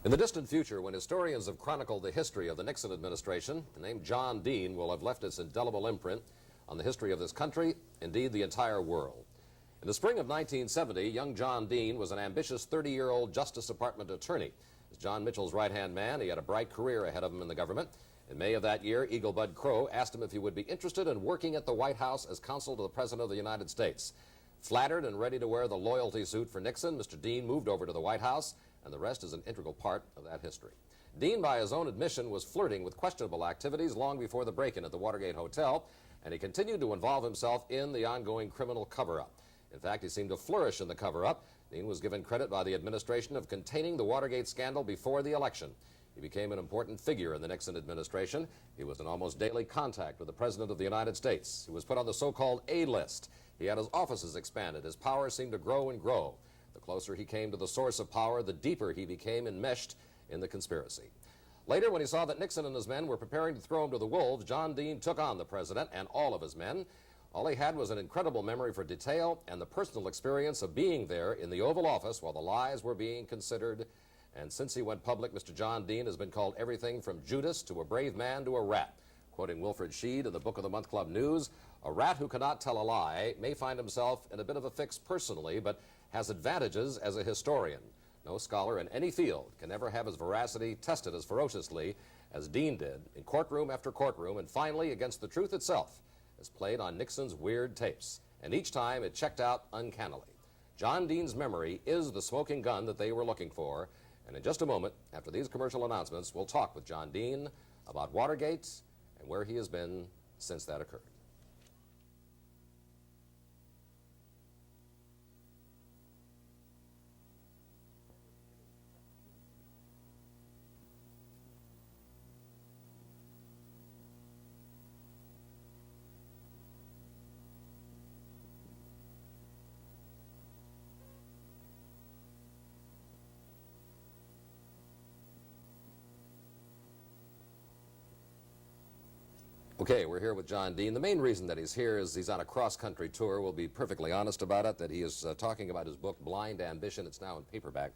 In the distant future, when historians have chronicled the history of the Nixon administration, the name John Dean will have left its indelible imprint on the history of this country, indeed the entire world. In the spring of 1970, young John Dean was an ambitious 30-year-old Justice Department attorney. As John Mitchell's right-hand man, he had a bright career ahead of him in the government. In May of that year, Eagle Bud Crow asked him if he would be interested in working at the White House as counsel to the President of the United States. Flattered and ready to wear the loyalty suit for Nixon, Mr. Dean moved over to the White House, and the rest is an integral part of that history. Dean, by his own admission, was flirting with questionable activities long before the break-in at the Watergate Hotel, and he continued to involve himself in the ongoing criminal cover-up. In fact, he seemed to flourish in the cover-up. Dean was given credit by the administration of containing the Watergate scandal before the election. He became an important figure in the Nixon administration. He was in almost daily contact with the President of the United States. He was put on the so-called A-list. He had his offices expanded. His power seemed to grow and grow. The closer he came to the source of power, the deeper he became enmeshed in the conspiracy. Later, when he saw that Nixon and his men were preparing to throw him to the wolves, John Dean took on the president and all of his men. All he had was an incredible memory for detail and the personal experience of being there in the Oval Office while the lies were being considered. And since he went public, Mr. John Dean has been called everything from Judas to a brave man to a rat. Quoting Wilfred Sheed in the Book of the Month Club News, a rat who cannot tell a lie may find himself in a bit of a fix personally, but has advantages as a historian. No scholar in any field can ever have his veracity tested as ferociously as Dean did in courtroom after courtroom, and finally against the truth itself, as played on Nixon's weird tapes. And each time it checked out uncannily. John Dean's memory is the smoking gun that they were looking for. And in just a moment, after these commercial announcements, we'll talk with John Dean about Watergate and where he has been since that occurred. Okay, we're here with John Dean. The main reason that he's here is he's on a cross-country tour. We'll be perfectly honest about it, that he is talking about his book, Blind Ambition. It's now in paperback.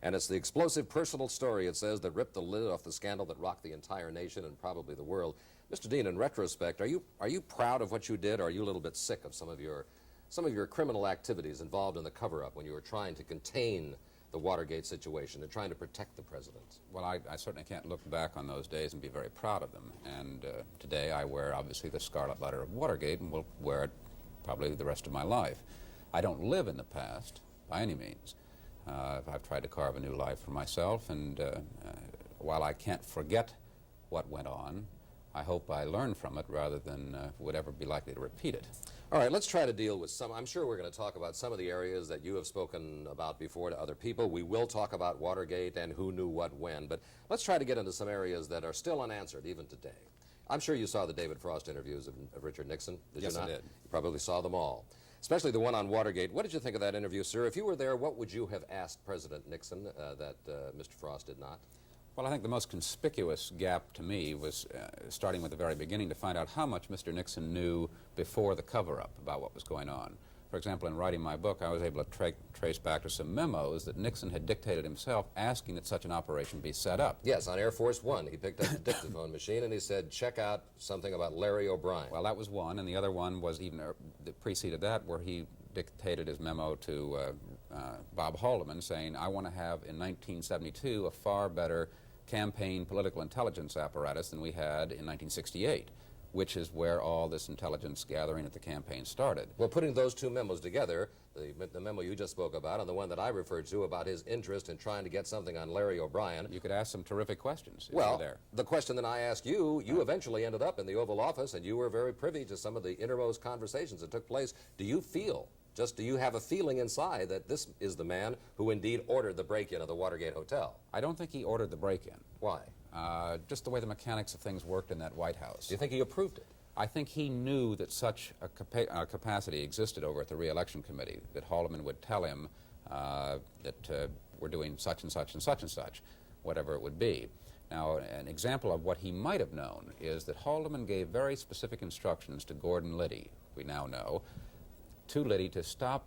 And it's the explosive personal story, it says, that ripped the lid off the scandal that rocked the entire nation and probably the world. Mr. Dean, in retrospect, are you proud of what you did, or are you a little bit sick of some of your criminal activities involved in the cover-up when you were trying to contain the Watergate situation and trying to protect the president? Well, I certainly can't look back on those days and be very proud of them. And today I wear, obviously, the scarlet letter of Watergate and will wear it probably the rest of my life. I don't live in the past by any means. I've tried to carve a new life for myself, and while I can't forget what went on, I hope I learn from it rather than would ever be likely to repeat it. All right, let's try to deal with some. I'm sure we're going to talk about some of the areas that you have spoken about before to other people. We will talk about Watergate and who knew what when, but let's try to get into some areas that are still unanswered even today. I'm sure you saw the David Frost interviews of Richard Nixon, did you not? Yes, I did. You probably saw them all, especially the one on Watergate. What did you think of that interview, sir? If you were there, what would you have asked President Nixon that Mr. Frost did not? Well, I think the most conspicuous gap to me was starting with the very beginning to find out how much Mr. Nixon knew before the cover-up about what was going on. For example, in writing my book, I was able to trace back to some memos that Nixon had dictated himself asking that such an operation be set up. Yes, on Air Force One, he picked up the dictaphone machine and he said, check out something about Larry O'Brien. Well, that was one, and the other one was even that preceded that, where he dictated his memo to Bob Haldeman saying, I want to have in 1972 a far better campaign political intelligence apparatus than we had in 1968, which is where all this intelligence gathering at the campaign started. Well, putting those two memos together, the memo you just spoke about and the one that I referred to about his interest in trying to get something on Larry O'Brien. You could ask some terrific questions if well, you were there. The question that I asked you, you eventually ended up in the Oval Office and you were very privy to some of the innermost conversations that took place. Do you feel, do you have a feeling inside that this is the man who indeed ordered the break-in of the Watergate Hotel? I don't think he ordered the break-in. Why? Just the way the mechanics of things worked in that White House. Do you think he approved it? I think he knew that such a capacity existed over at the Re-Election Committee, that Haldeman would tell him that we're doing such and such and such and such, whatever it would be. Now, an example of what he might have known is that Haldeman gave very specific instructions to Gordon Liddy, we now know, to Liddy to stop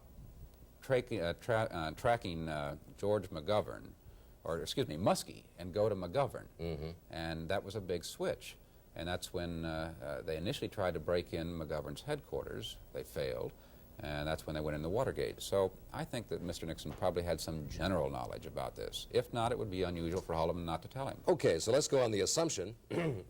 tracking George McGovern or excuse me, Muskie, and go to McGovern. And that was a big switch. And that's when they initially tried to break in McGovern's headquarters. They failed. And that's when they went into Watergate. So I think that Mr. Nixon probably had some general knowledge about this. If not, it would be unusual for Haldeman not to tell him. Okay, so let's go on the assumption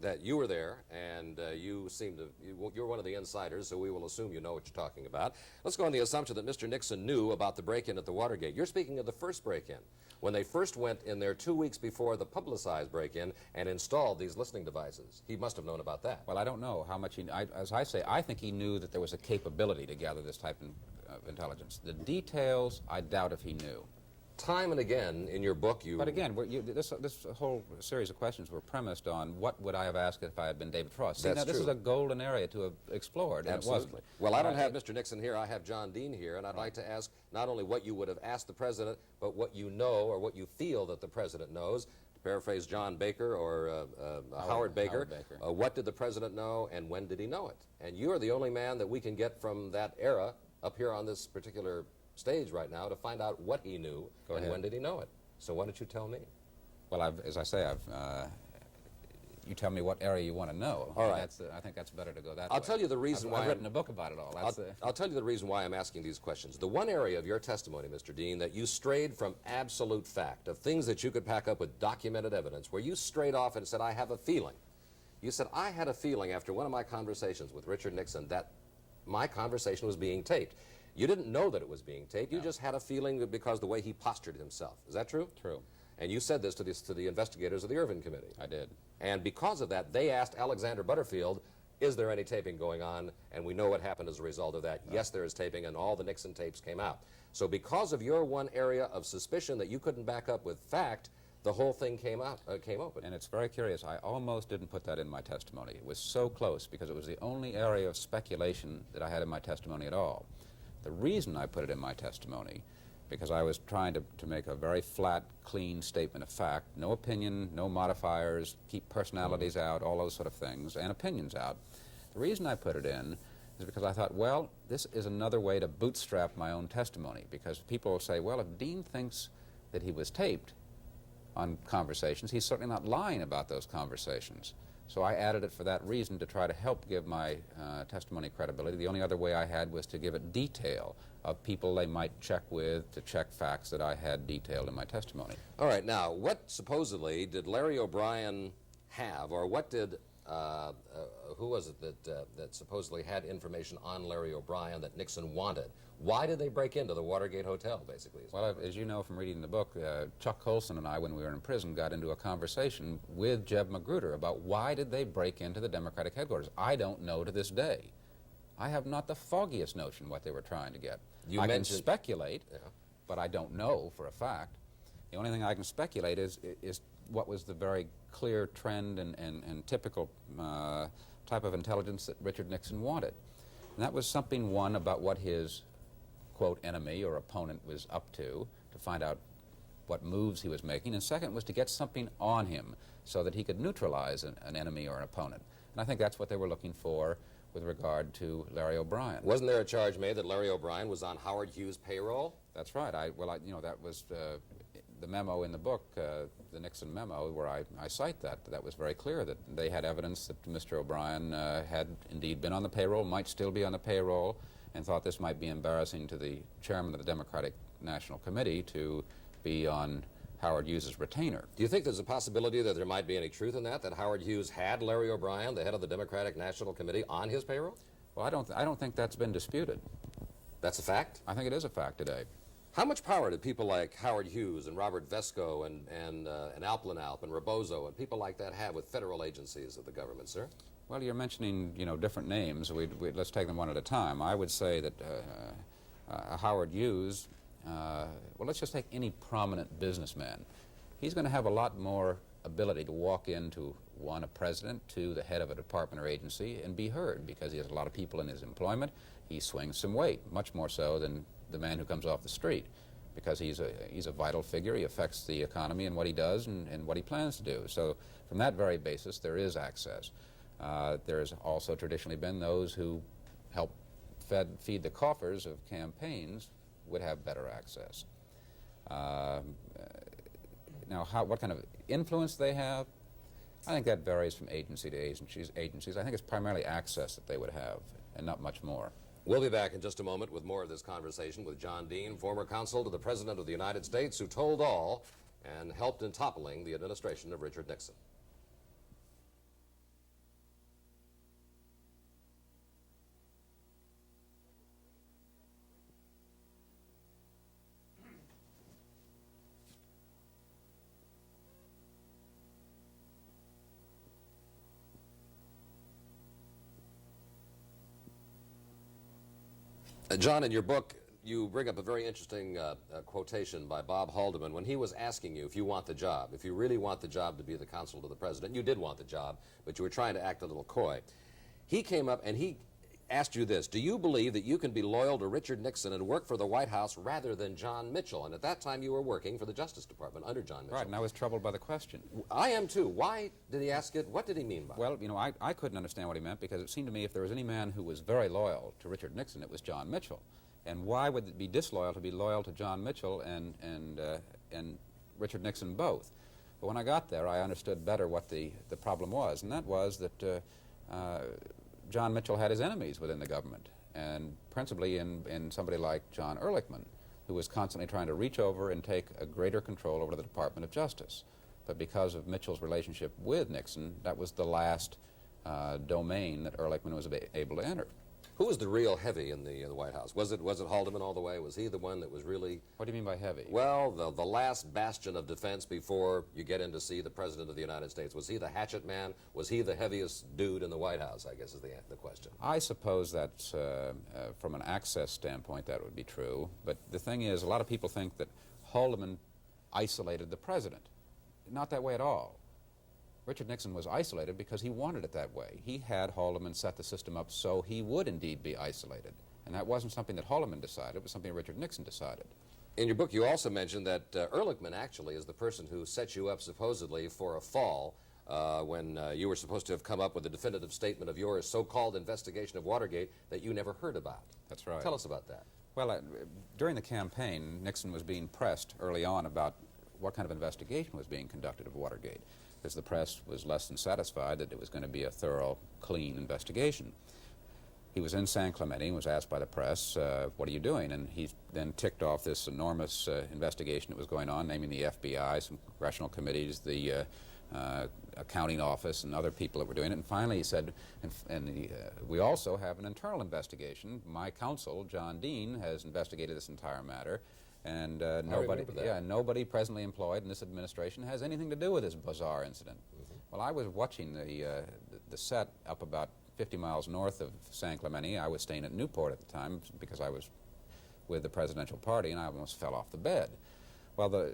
that you were there, and you're one of the insiders, so we will assume you know what you're talking about. Let's go on the assumption that Mr. Nixon knew about the break-in at the Watergate. You're speaking of the first break-in, when they first went in there 2 weeks before the publicized break-in and installed these listening devices. He must have known about that. Well, I don't know how much as I say, I think he knew that there was a capability to gather this type of intelligence. The details, I doubt if he knew. Time and again in your book you... But again, this whole series of questions were premised on what would I have asked if I had been David Frost. See, now, this is a golden area to have explored, and Absolutely. It wasn't. Well, I don't have Mr. Nixon here. I have John Dean here, and I'd like to ask not only what you would have asked the President, but what you know or what you feel that the President knows. To paraphrase John Baker or Howard Baker, what did the President know and when did he know it? And you're the only man that we can get from that era up here on this particular stage right now to find out what he knew and when did he know it. So why don't you tell me? Well, as I say, you tell me what area you want to know. All right. I think that's better to go that way. I'll tell you the reason why... I've written a book about it all. I'll tell you the reason why I'm asking these questions. The one area of your testimony, Mr. Dean, that you strayed from absolute fact, of things that you could pack up with documented evidence, where you strayed off and said, I have a feeling. You said, I had a feeling after one of my conversations with Richard Nixon that my conversation was being taped. You didn't know that it was being taped. You just had a feeling because of the way he postured himself. Is that true? True. And you said this to the investigators of the Irvin Committee. I did. And because of that, they asked Alexander Butterfield, is there any taping going on? And we know what happened as a result of that. Yes, there is taping, and all the Nixon tapes came out. So because of your one area of suspicion that you couldn't back up with fact, the whole thing came open. And it's very curious. I almost didn't put that in my testimony. It was so close because it was the only area of speculation that I had in my testimony at all. The reason I put it in my testimony, because I was trying to make a very flat, clean statement of fact, no opinion, no modifiers, keep personalities out, all those sort of things, and opinions out. The reason I put it in is because I thought, well, this is another way to bootstrap my own testimony, because people will say, well, if Dean thinks that he was taped on conversations, he's certainly not lying about those conversations. So I added it for that reason, to try to help give my testimony credibility. The only other way I had was to give it detail of people they might check with, to check facts that I had detailed in my testimony. All right, now, what supposedly did Larry O'Brien have, or what did, who was it that supposedly had information on Larry O'Brien that Nixon wanted? Why did they break into the Watergate Hotel, basically? Well, as you know from reading the book, Chuck Colson and I, when we were in prison, got into a conversation with Jeb Magruder about why did they break into the Democratic headquarters. I don't know to this day. I have not the foggiest notion what they were trying to get. I can speculate, but I don't know for a fact. The only thing I can speculate is what was the very clear trend and typical type of intelligence that Richard Nixon wanted. And that was something, one, about what his, quote, enemy or opponent was up to find out what moves he was making, and second was to get something on him so that he could neutralize an enemy or an opponent. And I think that's what they were looking for with regard to Larry O'Brien. Wasn't there a charge made that Larry O'Brien was on Howard Hughes' payroll? That's right. That was the memo in the book, the Nixon memo, where I cite that. That was very clear that they had evidence that Mr. O'Brien had indeed been on the payroll, might still be on the payroll, and thought this might be embarrassing to the chairman of the Democratic National Committee to be on Howard Hughes' retainer. Do you think there's a possibility that there might be any truth in that Howard Hughes had Larry O'Brien, the head of the Democratic National Committee, on his payroll? Well, I don't think that's been disputed. That's a fact? I think it is a fact today. How much power did people like Howard Hughes and Robert Vesco and Alplenalp and Rebozo and people like that have with federal agencies of the government, sir? Well, you're mentioning, different names. Let's take them one at a time. I would say that Howard Hughes, well, let's just take any prominent businessman. He's going to have a lot more ability to walk into, one, a president, two, the head of a department or agency, and be heard, because he has a lot of people in his employment. He swings some weight, much more so than the man who comes off the street, because he's a vital figure. He affects the economy and what he does and what he plans to do. So from that very basis, there is access. There's also traditionally been those who help feed the coffers of campaigns would have better access. Now, what kind of influence they have, I think that varies from agency to agencies. I think it's primarily access that they would have, and not much more. We'll be back in just a moment with more of this conversation with John Dean, former counsel to the President of the United States, who told all and helped in toppling the administration of Richard Nixon. John, in your book, you bring up a very interesting quotation by Bob Haldeman when he was asking you if you want the job, if you really want the job to be the counsel to the president. You did want the job, but you were trying to act a little coy. He came up and he asked you this: do you believe that you can be loyal to Richard Nixon and work for the White House rather than John Mitchell? And at that time you were working for the Justice Department under John Mitchell. Right, and I was troubled by the question. I am too. Why did he ask it? What did he mean by it? Well, you know, I couldn't understand what he meant, because it seemed to me if there was any man who was very loyal to Richard Nixon, it was John Mitchell. And why would it be disloyal to be loyal to John Mitchell and Richard Nixon both? But when I got there, I understood better what the problem was, and that was that John Mitchell had his enemies within the government, and principally in somebody like John Ehrlichman, who was constantly trying to reach over and take a greater control over the Department of Justice. But because of Mitchell's relationship with Nixon, that was the last domain that Ehrlichman was able to enter. Who was the real heavy in the White House? Was it Haldeman all the way? Was he the one that was really... What do you mean by heavy? Well, the last bastion of defense before you get in to see the President of the United States. Was he the hatchet man? Was he the heaviest dude in the White House, I guess is the question. I suppose that from an access standpoint that would be true. But the thing is, a lot of people think that Haldeman isolated the President. Not that way at all. Richard Nixon was isolated because he wanted it that way. He had Haldeman set the system up so he would indeed be isolated. And that wasn't something that Haldeman decided, it was something Richard Nixon decided. In your book, you also mentioned that Ehrlichman actually is the person who set you up supposedly for a fall when you were supposed to have come up with a definitive statement of your so-called investigation of Watergate that you never heard about. That's right. Tell us about that. Well, during the campaign, Nixon was being pressed early on about what kind of investigation was being conducted of Watergate, because the press was less than satisfied that it was going to be a thorough, clean investigation. He was in San Clemente and was asked by the press, what are you doing? And he then ticked off this enormous investigation that was going on, naming the FBI, some congressional committees, the accounting office, and other people that were doing it. And finally he said, we also have an internal investigation. My counsel, John Dean, has investigated this entire matter. And nobody presently employed in this administration has anything to do with this bizarre incident. Mm-hmm. Well, I was watching the set up about 50 miles north of San Clemente. I was staying at Newport at the time because I was with the presidential party, and I almost fell off the bed. Well,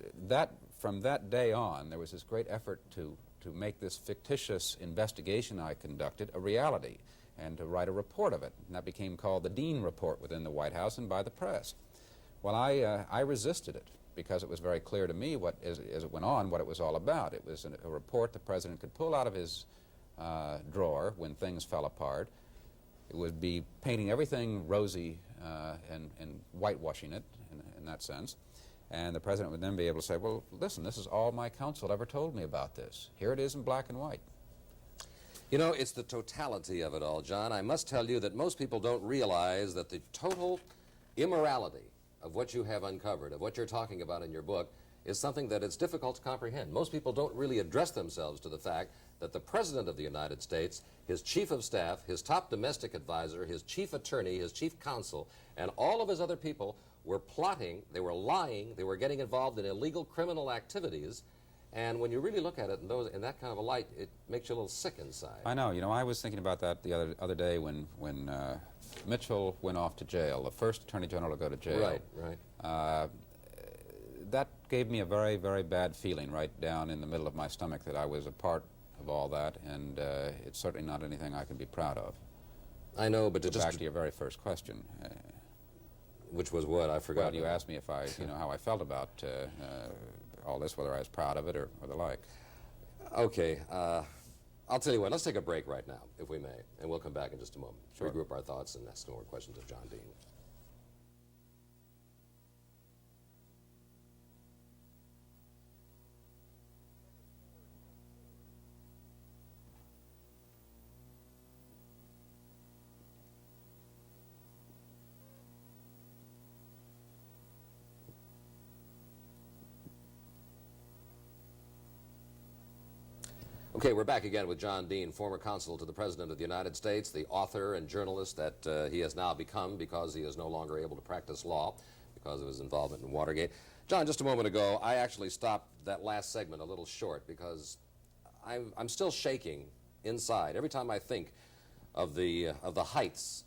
from that day on, there was this great effort to make this fictitious investigation I conducted a reality and to write a report of it. And that became called the Dean Report within the White House and by the press. Well, I resisted it because it was very clear to me, as it went on, what it was all about. It was a report the President could pull out of his drawer when things fell apart. It would be painting everything rosy and whitewashing it in that sense. And the President would then be able to say, well, listen, this is all my counsel ever told me about this. Here it is in black and white. You know, it's the totality of it all, John. I must tell you that most people don't realize that the total immorality of what you have uncovered, of what you're talking about in your book, is something that it's difficult to comprehend. Most people don't really address themselves to the fact that the President of the United States, his chief of staff, his top domestic advisor, his chief attorney, his chief counsel, and all of his other people were plotting, they were lying, they were getting involved in illegal criminal activities. And when you really look at it in that kind of a light, it makes you a little sick inside. I know. You know, I was thinking about that the other day when Mitchell went off to jail, the first Attorney General to go to jail. Right, right. That gave me a very, very bad feeling right down in the middle of my stomach that I was a part of all that, and it's certainly not anything I can be proud of. I know, but back to your very first question. Which was what? I forgot. Well, you asked me if how I felt about all this, whether I was proud of it or the like. Okay. I'll tell you what, let's take a break right now, if we may, and we'll come back in just a moment. Sure. Regroup our thoughts and ask some more questions of John Dean. Okay, we're back again with John Dean, former consul to the President of the United States, the author and journalist that he has now become because he is no longer able to practice law because of his involvement in Watergate. John, just a moment ago, I actually stopped that last segment a little short because I'm still shaking inside every time I think of the heights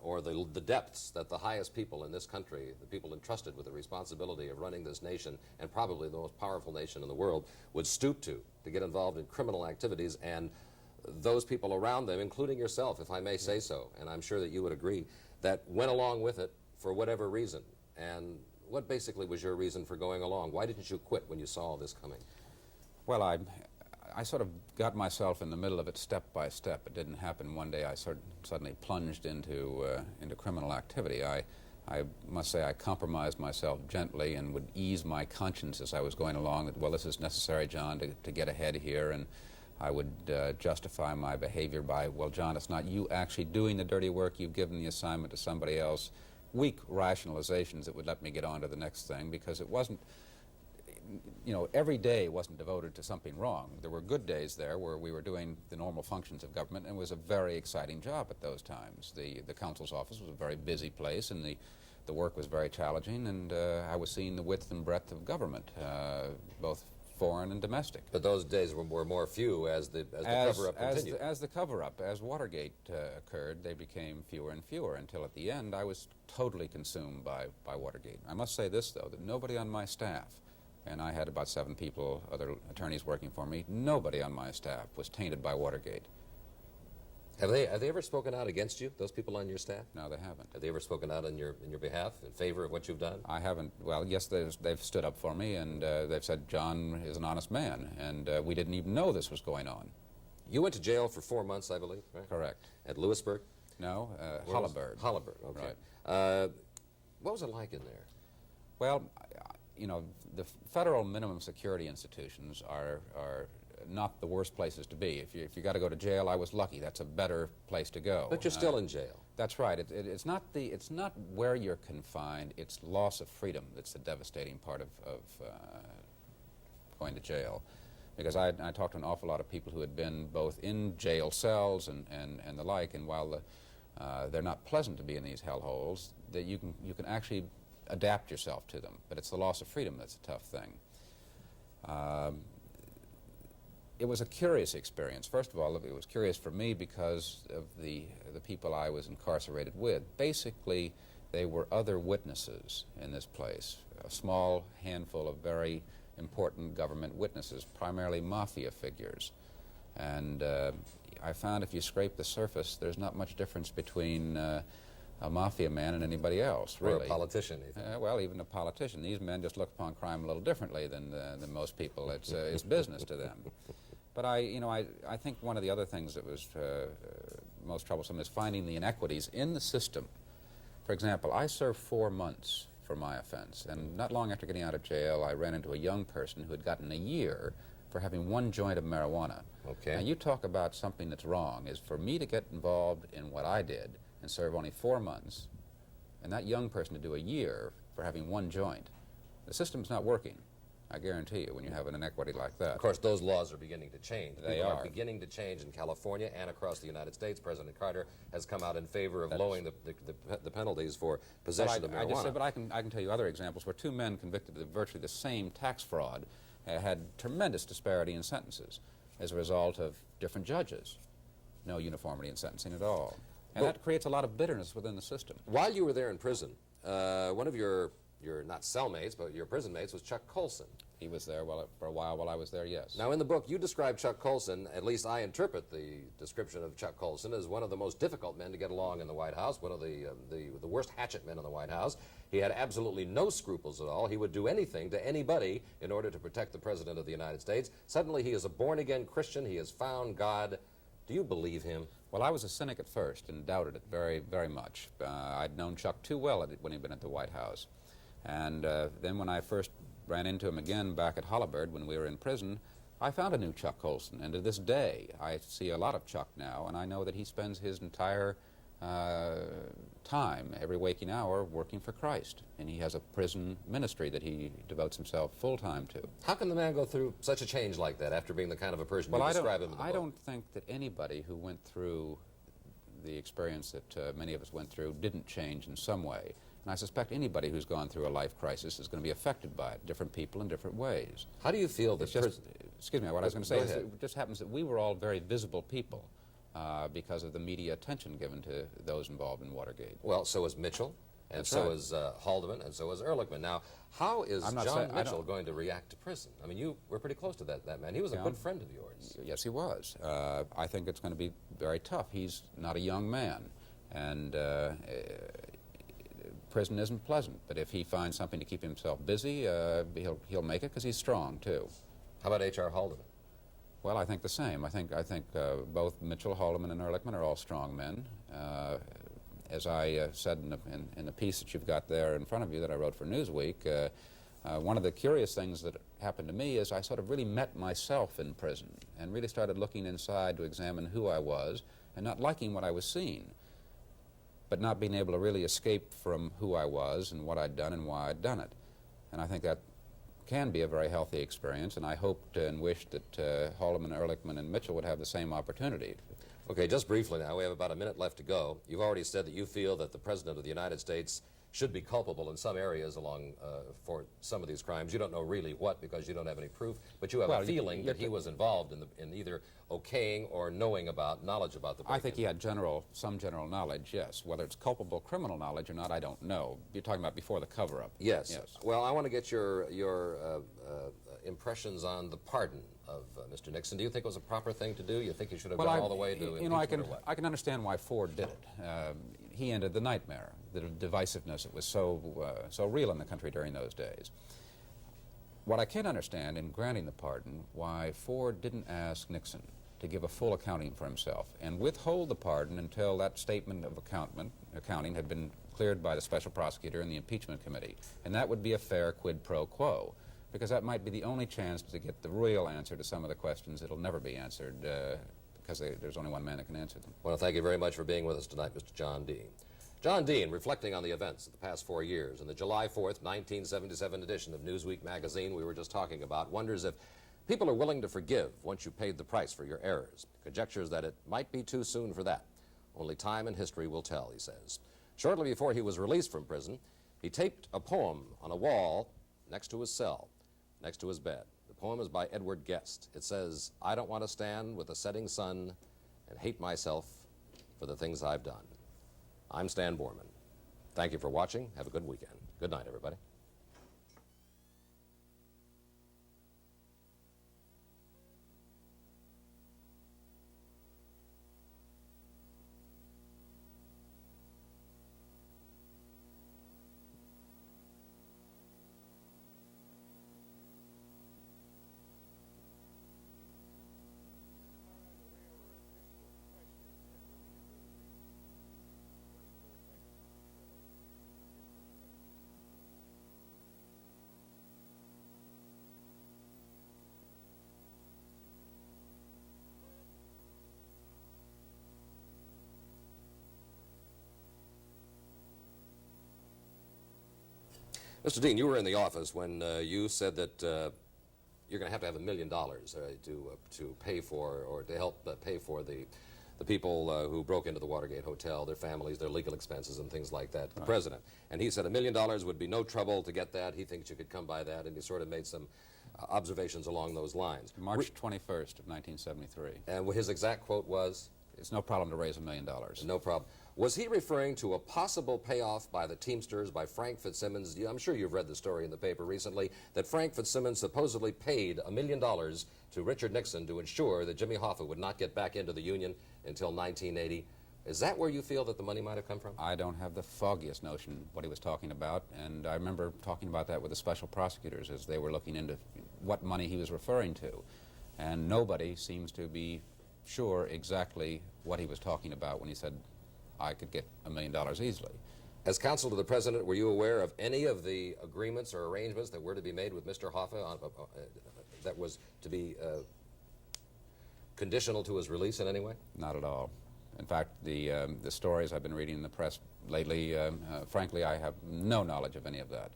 or the depths that the highest people in this country, the people entrusted with the responsibility of running this nation, and probably the most powerful nation in the world, would stoop to get involved in criminal activities, and those people around them, including yourself, if I may say so, and I'm sure that you would agree, that went along with it for whatever reason. And what basically was your reason for going along? Why didn't you quit when you saw all this coming? Well, I sort of got myself in the middle of it step by step. It didn't happen one day. I suddenly plunged into criminal activity. I must say I compromised myself gently and would ease my conscience as I was going along that, well, this is necessary, John, to get ahead here. And I would justify my behavior by, well, John, it's not you actually doing the dirty work. You've given the assignment to somebody else. Weak rationalizations that would let me get on to the next thing, because it wasn't, you know, every day wasn't devoted to something wrong. There were good days there where we were doing the normal functions of government, and it was a very exciting job at those times. The consul's office was a very busy place, and the work was very challenging, and I was seeing the width and breadth of government, both foreign and domestic. But those days were more few as the cover-up continued. As the cover-up, as Watergate occurred, they became fewer and fewer until at the end I was totally consumed by Watergate. I must say this, though, that nobody on my staff, and I had about 7 people, other attorneys working for me, nobody on my staff was tainted by Watergate. Have they ever spoken out against you, those people on your staff? No, they haven't. Have they ever spoken out in your behalf, in favor of what you've done? I haven't. Well, yes, they've stood up for me, and they've said John is an honest man, and we didn't even know this was going on. You went to jail for 4 months, I believe, right? Correct. At Lewisburg? No, Holabird. Holabird, okay. Right. What was it like in there? Well, you know, the federal minimum security institutions are not the worst places to be. If you got to go to jail, I was lucky. That's a better place to go. But you're still in jail. That's right. It's not where you're confined. It's loss of freedom that's the devastating part of going to jail. Because I talked to an awful lot of people who had been both in jail cells and the like, and while they're not pleasant to be in these hellholes, that you can actually adapt yourself to them. But it's the loss of freedom that's a tough thing. It was a curious experience. First of all, it was curious for me because of the people I was incarcerated with. Basically, they were other witnesses in this place, a small handful of very important government witnesses, primarily mafia figures. And I found if you scrape the surface, there's not much difference between a mafia man and anybody else, really. Or a politician, even. Well, even a politician. These men just look upon crime a little differently than most people. It's business to them. But I think one of the other things that was most troublesome is finding the inequities in the system. For example, I served 4 months for my offense, and not long after getting out of jail, I ran into a young person who had gotten a year for having 1 joint of marijuana. Okay. Now, you talk about something that's wrong, is for me to get involved in what I did and serve only 4 months, and that young person to do a year for having 1 joint. The system's not working, I guarantee you, when you have an inequity like that. Of course, those laws are beginning to change. They are beginning to change in California and across the United States. President Carter has come out in favor of lowering the penalties for possession of marijuana. But I can tell you other examples where 2 men convicted of virtually the same tax fraud had tremendous disparity in sentences as a result of different judges. No uniformity in sentencing at all. And that creates a lot of bitterness within the system. While you were there in prison, one of your not cellmates, but your prison mates was Chuck Colson. He was there for a while I was there, yes. Now, in the book, you describe Chuck Colson, at least I interpret the description of Chuck Colson, as one of the most difficult men to get along in the White House, one of the worst hatchet men in the White House. He had absolutely no scruples at all. He would do anything to anybody in order to protect the President of the United States. Suddenly, he is a born-again Christian. He has found God. Do you believe him? Well, I was a cynic at first and doubted it very, very much. I'd known Chuck too well when he'd been at the White House. And then when I first ran into him again back at Holabird when we were in prison, I found a new Chuck Colson. And to this day, I see a lot of Chuck now, and I know that he spends his entire time, every waking hour, working for Christ. And he has a prison ministry that he devotes himself full-time to. How can the man go through such a change like that after being the kind of a person you describe him in the book? I don't think that anybody who went through the experience that many of us went through didn't change in some way. And I suspect anybody who's gone through a life crisis is going to be affected by it, different people in different ways. How do you feel that... Excuse me, what I was going to say is it just happens that we were all very visible people because of the media attention given to those involved in Watergate. Well, so is Mitchell, and That's so right. is Haldeman, and so is Ehrlichman. Now, how is John Mitchell going to react to prison? I mean, you were pretty close to that man. He was a good friend of yours. Yes, he was. I think it's going to be very tough. He's not a young man, and prison isn't pleasant. But if he finds something to keep himself busy, he'll make it because he's strong too. How about H.R. Haldeman? Well, I think the same. I think both Mitchell, Haldeman, and Ehrlichman are all strong men. As I said in the piece that you've got there in front of you that I wrote for Newsweek, one of the curious things that happened to me is I sort of really met myself in prison and really started looking inside to examine who I was and not liking what I was seeing, but not being able to really escape from who I was and what I'd done and why I'd done it. And I think that can be a very healthy experience, and I hoped and wished that Haldeman, Ehrlichman, and Mitchell would have the same opportunity. Okay, just briefly now, we have about a minute left to go. You've already said that you feel that the President of the United States should be culpable in some areas for some of these crimes. You don't know really what because you don't have any proof, but you have a feeling that he was involved in either okaying or knowledge about the break-in. I think he had some general knowledge, yes. Whether it's culpable criminal knowledge or not, I don't know. You're talking about before the cover-up. Yes. Well, I want to get your impressions on the pardon of Mr. Nixon. Do you think it was a proper thing to do? You think he should have gone all the way to impeachment or what? I can understand why Ford did it. He ended the nightmare, the divisiveness that was so real in the country during those days. What I can't understand in granting the pardon, why Ford didn't ask Nixon to give a full accounting for himself and withhold the pardon until that statement of accounting had been cleared by the special prosecutor and the impeachment committee. And that would be a fair quid pro quo, because that might be the only chance to get the real answer to some of the questions that'll never be answered because there's only one man that can answer them. Well, thank you very much for being with us tonight, Mr. John Dean. John Dean, reflecting on the events of the past 4 years, in the July 4th, 1977 edition of Newsweek magazine we were just talking about, wonders if people are willing to forgive once you paid the price for your errors. Conjectures that it might be too soon for that. Only time and history will tell, he says. Shortly before he was released from prison, he taped a poem on a wall next to his cell, next to his bed. The poem is by Edward Guest. It says, "I don't want to stand with the setting sun and hate myself for the things I've done." I'm Stan Bohrman. Thank you for watching. Have a good weekend. Good night, everybody. Mr. Dean, you were in the office when you said that you're going to have $1 million to pay for, or to help pay for the people who broke into the Watergate Hotel, their families, their legal expenses, and things like that, the president. And he said $1 million would be no trouble to get that. He thinks you could come by that, and he sort of made some observations along those lines. March 21st of 1973. And his exact quote was? It's no problem to raise $1 million. No problem. Was he referring to a possible payoff by the Teamsters, by Frank Fitzsimmons? I'm sure you've read the story in the paper recently, that Frank Fitzsimmons supposedly paid $1 million to Richard Nixon to ensure that Jimmy Hoffa would not get back into the Union until 1980. Is that where you feel that the money might have come from? I don't have the foggiest notion what he was talking about, and I remember talking about that with the special prosecutors as they were looking into what money he was referring to. And nobody seems to be sure exactly what he was talking about when he said, I could get $1 million easily. As counsel to the President, were you aware of any of the agreements or arrangements that were to be made with Mr. Hoffa that was to be conditional to his release in any way? Not at all. In fact, the stories I've been reading in the press lately, frankly, I have no knowledge of any of that.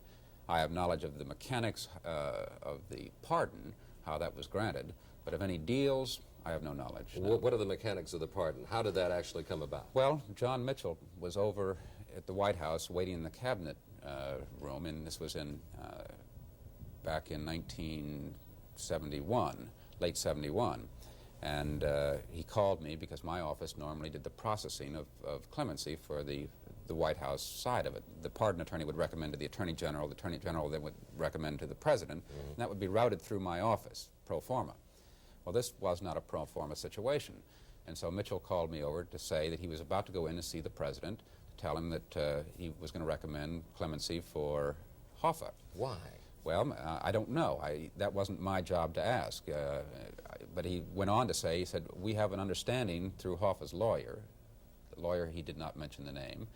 I have knowledge of the mechanics of the pardon, how that was granted, but of any deals, I have no knowledge. No. What are the mechanics of the pardon? How did that actually come about? Well, John Mitchell was over at the White House waiting in the cabinet room, and this was in back in 1971, late 71. And he called me because my office normally did the processing of clemency for the White House side of it. The pardon attorney would recommend to the Attorney General then would recommend to the President, and that would be routed through my office, pro forma. Well, this was not a pro forma situation, and so Mitchell called me over to say that he was about to go in to see the President, to tell him that he was going to recommend clemency for Hoffa. Why? Well, I don't know. That wasn't my job to ask. But he went on to say, he said, we have an understanding through Hoffa's lawyer, the lawyer, he did not mention the name,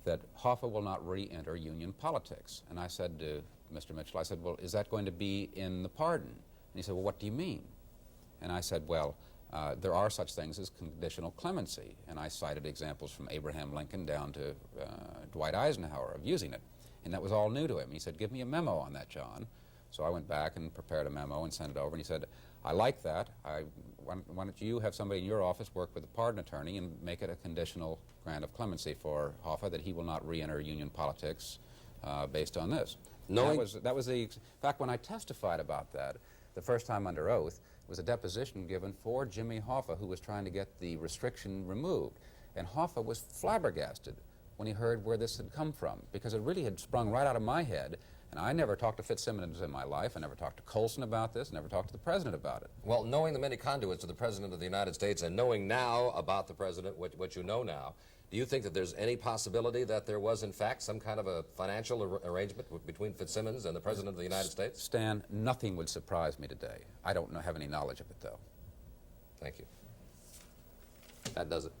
that Hoffa will not re-enter union politics. And I said to Mr. Mitchell, I said, well, is that going to be in the pardon? And he said, well, what do you mean? And I said, well, there are such things as conditional clemency. And I cited examples from Abraham Lincoln down to Dwight Eisenhower of using it. And that was all new to him. He said, give me a memo on that, John. So I went back and prepared a memo and sent it over. And he said, I like that. Why don't you have somebody in your office work with the pardon attorney and make it a conditional grant of clemency for Hoffa, that he will not re-enter union politics based on this. That was the... In fact, when I testified about that, the first time under oath, was a deposition given for Jimmy Hoffa, who was trying to get the restriction removed. And Hoffa was flabbergasted when he heard where this had come from, because it really had sprung right out of my head. And I never talked to Fitzsimmons in my life. I never talked to Colson about this. I never talked to the President about it. Well, knowing the many conduits of the President of the United States and knowing now about the President, what you know now, do you think that there's any possibility that there was, in fact, some kind of a financial arrangement between Fitzsimmons and the President of the United States? Stan, nothing would surprise me today. I don't have any knowledge of it, though. Thank you. That does it.